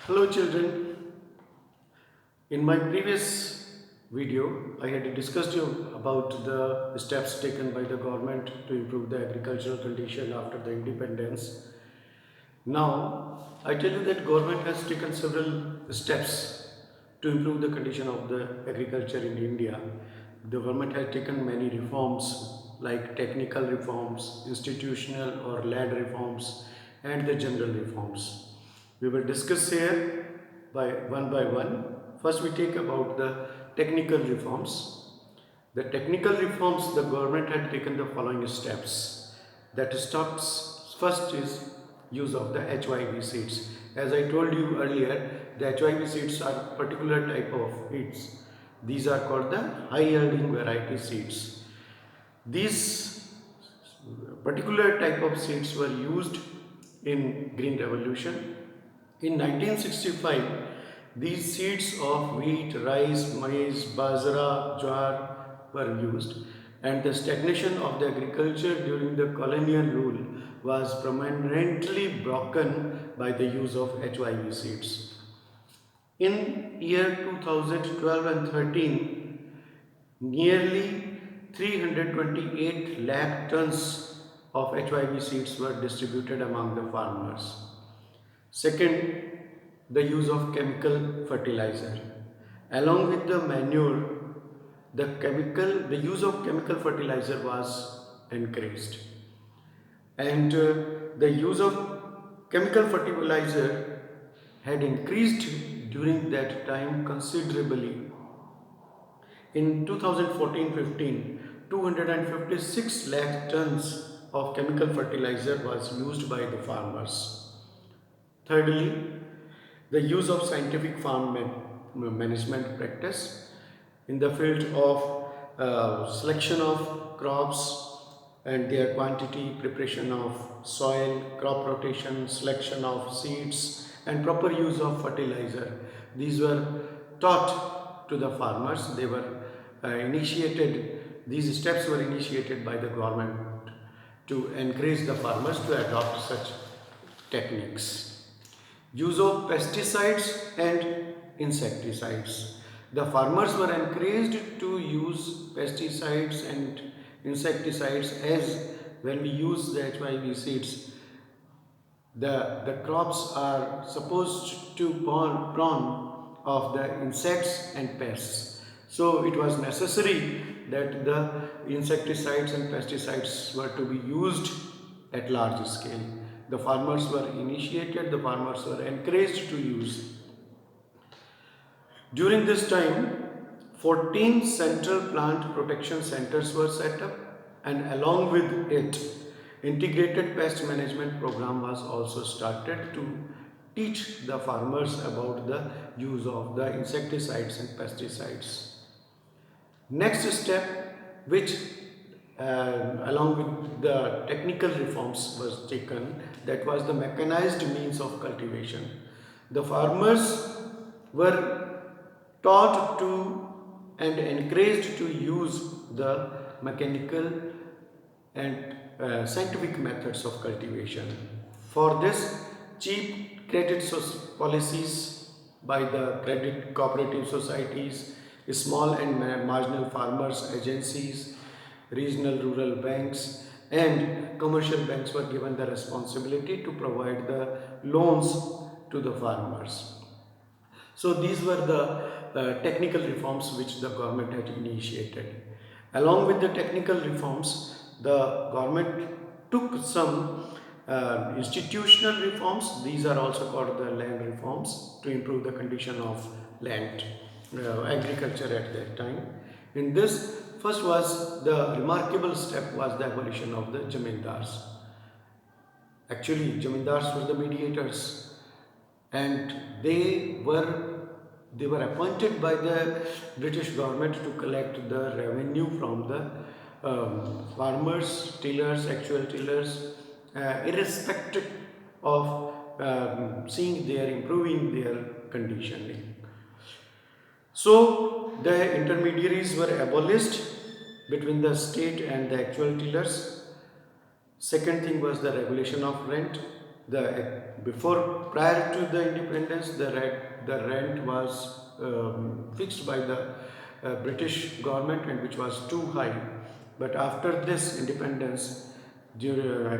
Hello children, in my previous video I had discussed you about the steps taken by the government to improve the agricultural condition after the independence. Now I tell you that government has taken several steps to improve the condition of the agriculture in India. The government has taken many reforms like technical reforms, institutional or land reforms and the general reforms. We will discuss here by one. First we take about the technical reforms. The technical reforms, the government had taken the following steps. That steps first is use of the HYV seeds. As I told you earlier, the HYV seeds are particular type of seeds. These are called the high yielding variety seeds. These particular type of seeds were used in Green Revolution. In 1965, these seeds of wheat, rice, maize, bajra, jowar were used, and the stagnation of the agriculture during the colonial rule was permanently broken by the use of HYV seeds. In year 2012 and 13, nearly 328 lakh tons of HYV seeds were distributed among the farmers. Second, the use of chemical fertilizer. Along with the manure, the use of chemical fertilizer was encouraged. And the use of chemical fertilizer had increased during that time considerably. In 2014-15, 256 lakh tons of chemical fertilizer was used by the farmers. Thirdly, the use of scientific farm management practice in the field of selection of crops and their quantity, preparation of soil, crop rotation, selection of seeds and proper use of fertilizer. These were taught to the farmers. They were these steps were initiated by the government to encourage the farmers to adopt such techniques. Use of pesticides and insecticides. The farmers were encouraged to use pesticides and insecticides, as when we use the HYV seeds, the crops are supposed to prone of the insects and pests. So it was necessary that the insecticides and pesticides were to be used at large scale. The farmers were initiated, the farmers were encouraged to use. During this time, 14 central plant protection centers were set up, and along with it, integrated pest management program was also started to teach the farmers about the use of the insecticides and pesticides. Next step, which along with the technical reforms was taken, that was the mechanized means of cultivation. The farmers were taught to and encouraged to use the mechanical and scientific methods of cultivation. For this, cheap credit policies by the credit cooperative societies, small and marginal farmers agencies, regional rural banks and commercial banks were given the responsibility to provide the loans to the farmers. So these were the technical reforms which the government had initiated. Along with the technical reforms, the government took some institutional reforms. These are also called the land reforms to improve the condition of land, agriculture at that time. In this, first was the remarkable step was the abolition of the jamindars. Actually, jamindars were the mediators, and they were appointed by the British government to collect the revenue from the farmers, tillers, actual tillers, irrespective of seeing their improving their conditioning. So the intermediaries were abolished between the state and the actual tillers. Second thing was the regulation of rent. Before, prior to the independence, the rent was fixed by the British government, and which was too high. But after this independence, the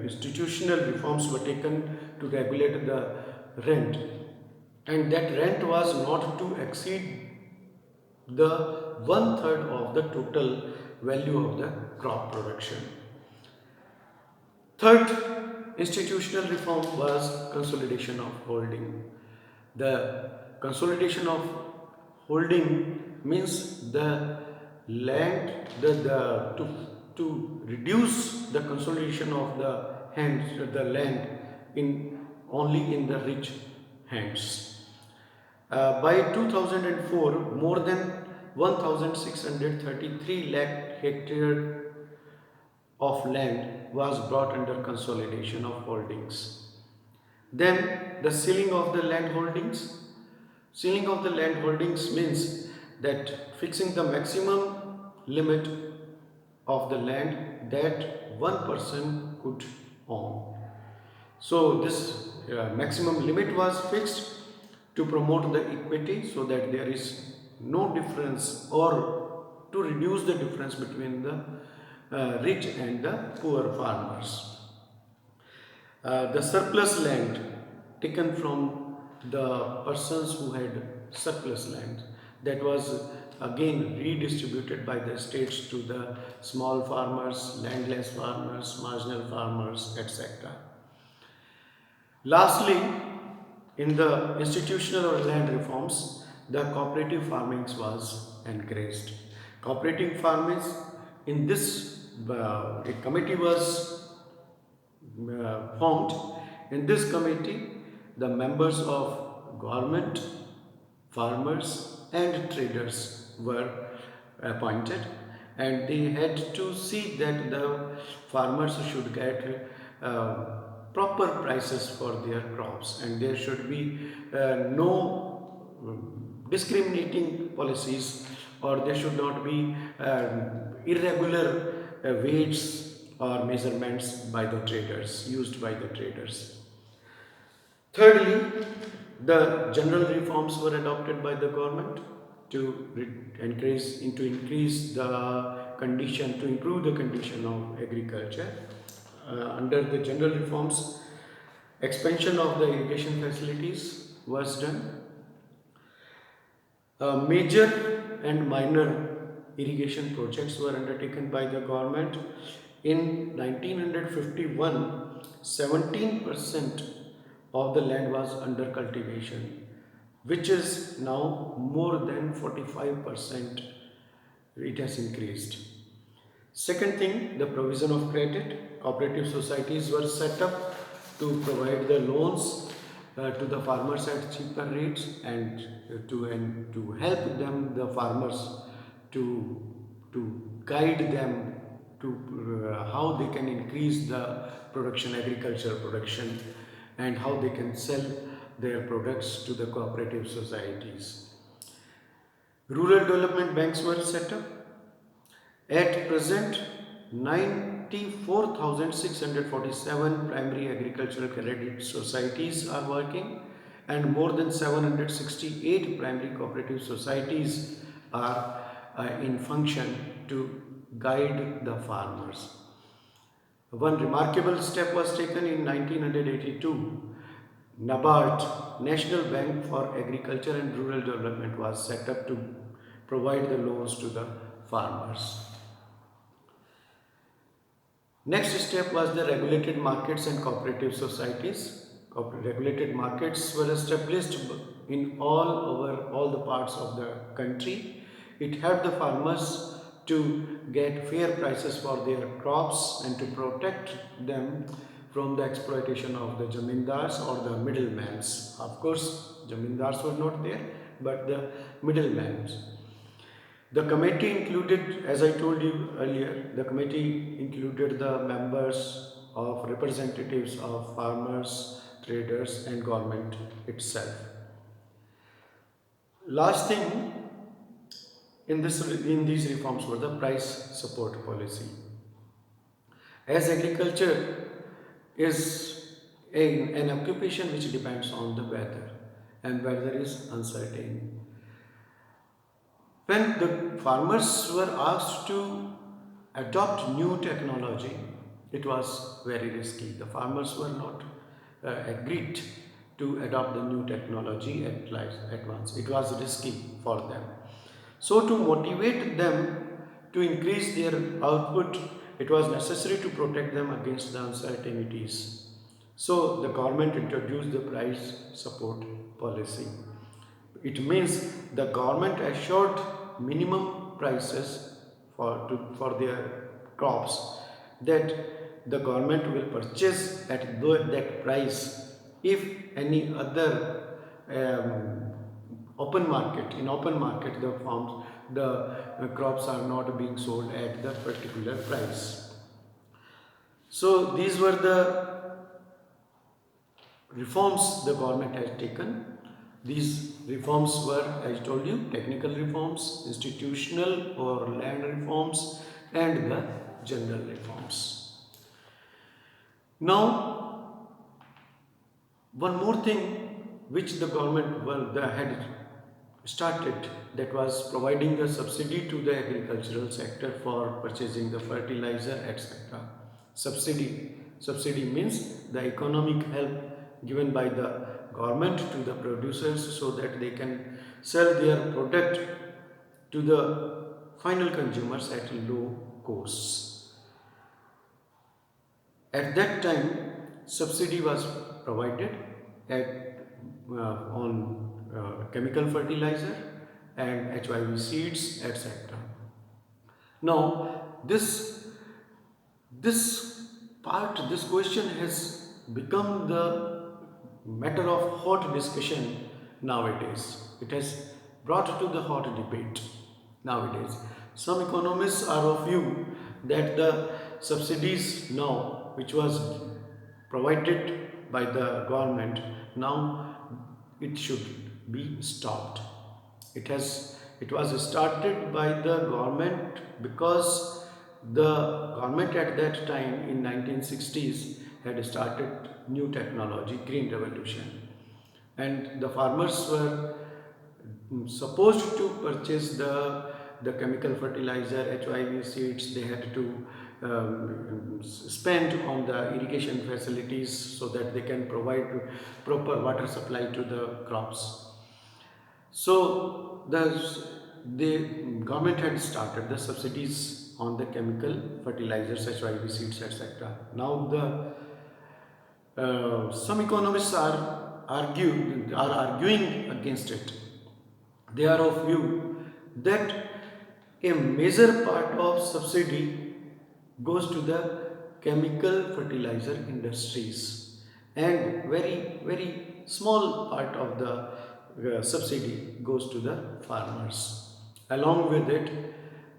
institutional reforms were taken to regulate the rent, and that rent was not to exceed the one third of the total value of the crop production. Third institutional reform was consolidation of holding. The consolidation of holding means the land, to reduce the consolidation of the land in only in the rich hands. By 2004, more than 1,633 lakh hectare of land was brought under consolidation of holdings. Then the ceiling of the land holdings. Ceiling of the land holdings means that fixing the maximum limit of the land that one person could own. So this maximum limit was fixed to promote the equity, so that there is no difference, or to reduce the difference between the rich and the poor farmers. The surplus land taken from the persons who had surplus land, that was again redistributed by the states to the small farmers, landless farmers, marginal farmers, etc. Lastly, in the institutional or land reforms, the cooperative farming was encouraged. Cooperative farming, in this a committee was formed. In this committee, the members of government, farmers and traders were appointed, and they had to see that the farmers should get proper prices for their crops, and there should be no discriminating policies, or there should not be irregular weights or measurements by the traders, used by the traders. Thirdly, the general reforms were adopted by the government to increase the condition, to improve the condition of agriculture. Under the general reforms, expansion of the irrigation facilities was done. Major and minor irrigation projects were undertaken by the government. In 1951, 17% of the land was under cultivation, which is now more than 45%. It has increased. Second thing, the provision of credit. Cooperative societies were set up to provide the loans to the farmers at cheaper rates, and to help them, the farmers, to guide them to how they can increase the production, agricultural production, and how they can sell their products to the cooperative societies. Rural development banks were set up. At present, 94,647 primary agricultural credit societies are working, and more than 768 primary cooperative societies are in function to guide the farmers. One remarkable step was taken in 1982. NABARD, National Bank for Agriculture and Rural Development, was set up to provide the loans to the farmers. Next step was the regulated markets and cooperative societies. Regulated markets were established in all the parts of the country. It helped the farmers to get fair prices for their crops and to protect them from the exploitation of the jamindars or the middlemen. Of course, jamindars were not there, but the middlemen. The committee included, as I told you earlier, the committee included the members of representatives of farmers, traders and government itself. Last thing in these reforms were the price support policy. As agriculture is an occupation which depends on the weather, and weather is uncertain. When the farmers were asked to adopt new technology, it was very risky. The farmers were not agreed to adopt the new technology at once. It was risky for them. So, to motivate them to increase their output, it was necessary to protect them against the uncertainties. So, the government introduced the price support policy. It means the government assured minimum prices for their crops, that the government will purchase at that price. If any other open market the crops are not being sold at the particular price. So these were the reforms the government has taken. These reforms were, as I told you, technical reforms, institutional or land reforms, and the general reforms. Now, one more thing which the government had started, that was providing the subsidy to the agricultural sector for purchasing the fertilizer, etc. Subsidy means the economic help given by the government to the producers so that they can sell their product to the final consumers at low costs. At that time, subsidy was provided on chemical fertilizer and HYV seeds, etc. Now, this question has become the matter of hot discussion nowadays. It has brought to the hot debate nowadays. Some economists are of view that the subsidies now, which was provided by the government, now it should be stopped. It was started by the government because the government at that time in 1960s had started new technology, green revolution, and the farmers were supposed to purchase the chemical fertilizer, HYV seeds. They had to spend on the irrigation facilities so that they can provide proper water supply to the crops. So the government had started the subsidies on the chemical fertilizers, HYV seeds, etc. Now some economists are arguing against it. They are of view that a major part of subsidy goes to the chemical fertilizer industries, and very small part of the subsidy goes to the farmers. Along with it,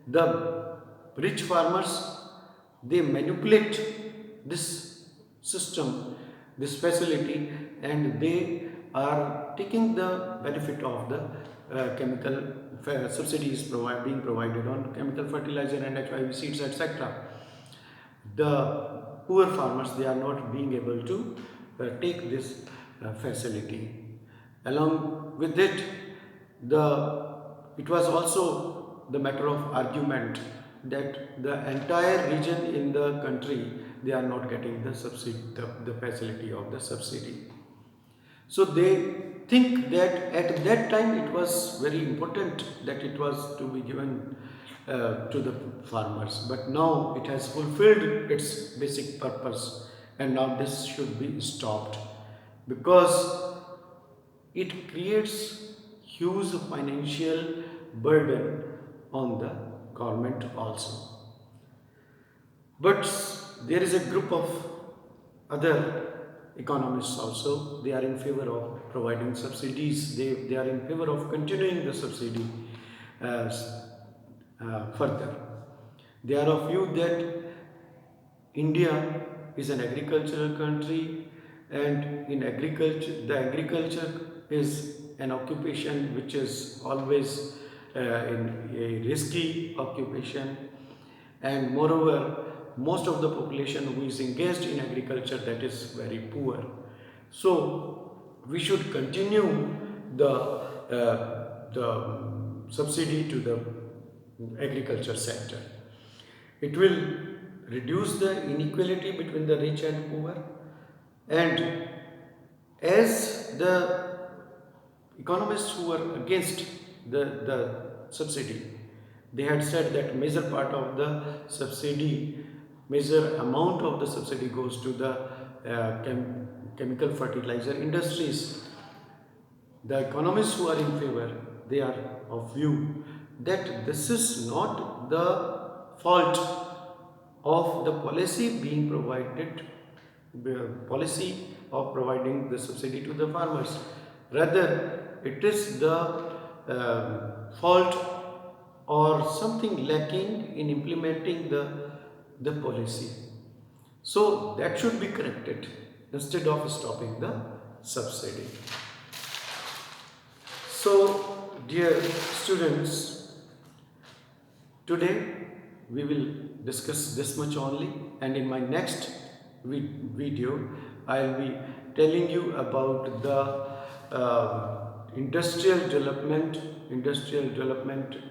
the rich farmers, they manipulate this system, this facility, and they are taking the benefit of the chemical subsidies being provided on chemical fertilizer and HYV seeds, etc. The poor farmers, they are not being able to take this facility. Along with it, it was also the matter of argument that the entire region in the country, they are not getting the facility of the subsidy. So they think that at that time it was very important that it was to be given to the farmers, but now it has fulfilled its basic purpose, and now this should be stopped because it creates huge financial burden on the government also. But there is a group of other economists also. They are in favor of providing subsidies. They are in favor of continuing the subsidy further. They are of view that India is an agricultural country, and in agriculture, the agriculture is an occupation which is always in a risky occupation, and moreover, most of the population who is engaged in agriculture, that is very poor. So we should continue the subsidy to the agriculture sector. It will reduce the inequality between the rich and poor, and as the economists who were against the subsidy, they had said that major part of the subsidy, major amount of the subsidy goes to the chemical fertilizer industries. The economists who are in favor, they are of view that this is not the fault of the policy being provided, the policy of providing the subsidy to the farmers. Rather, it is the fault or something lacking in implementing the policy. So that should be corrected instead of stopping the subsidy. So, dear students, today we will discuss this much only, and in my next video I will be telling you about the industrial development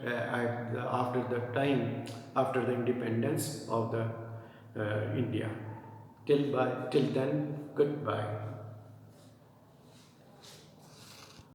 after the time, after the independence of the India. Till then, goodbye.